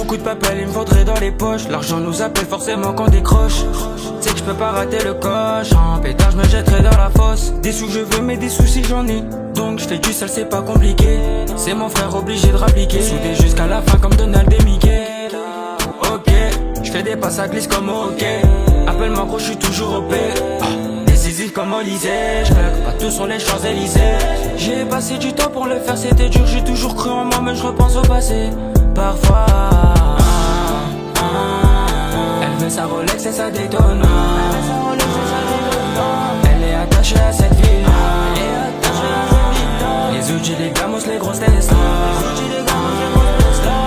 Beaucoup de papel, il me faudrait dans les poches. L'argent nous appelle forcément qu'on décroche. Tu sais que je peux pas rater le coche. En pétard, je me jetterai dans la fosse. Des sous je veux, mais des soucis j'en ai. Donc je fais du sale, c'est pas compliqué. C'est mon frère obligé de rappliquer. Soudé jusqu'à la fin comme Donald et Mickey. Ok, je fais des passes à glisse comme au hockey. Appelle-moi gros, je suis toujours OP. Décisif comme Olysée. Je pas tout sur les Champs-Élysées. J'ai passé du temps pour le faire, c'était dur. J'ai toujours cru en moi, mais je repense au passé. Parfois elle veut sa Rolex et ça détonne. Elle est attachée à cette ville. Les outils, les gamos, les grosses Tesla.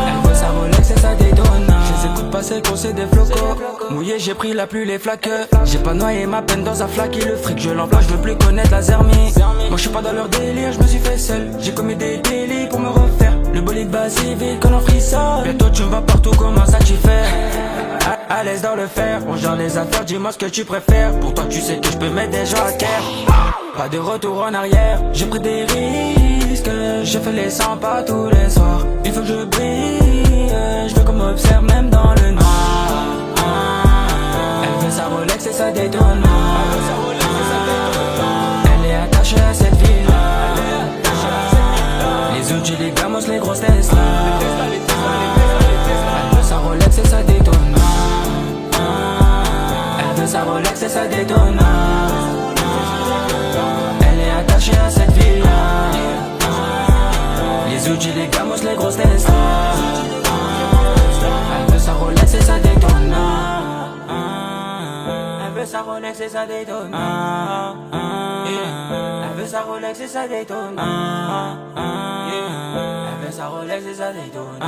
Elle veut sa Rolex et ça détonne. Je les écoute passer quand c'est des flocos. Mouillé, j'ai pris la pluie, les flaques. J'ai pas noyé ma peine dans un flaque. Le fric, je l'emploie, je veux plus connaître la zermie. Moi je suis pas dans leur délire, je me suis fait seul. J'ai commis des délits pour me refaire. Le bolide va si vite qu'on en frissonne. Bientôt tu me vas partout, comment ça tu fais? À l'aise dans le fer, on gère les affaires, dis-moi ce que tu préfères. Pour toi tu sais que je peux mettre des gens à terre. Pas de retour en arrière, j'ai pris des risques. Je fais les 100 pas tous les soirs. Il faut que je brille, je veux qu'on m'observe même dans le noir. Elle veut sa Rolex et ça détonne. Elle est attachée à cette ville. Les outils, les gamos, les grosses Tesla. Elle veut sa Rolex et ça détonne. Elle veut sa Rolex et ça détonne. Elle est attachée à cette ville. Les outils, les gamos, les grosses Tesla. Elle veut sa Rolex et ça détonne. Elle veut sa Rolex et ça détonne. Elle veut sa Rolex et ça détonne. Elle veut sa Rolex et ça détonne.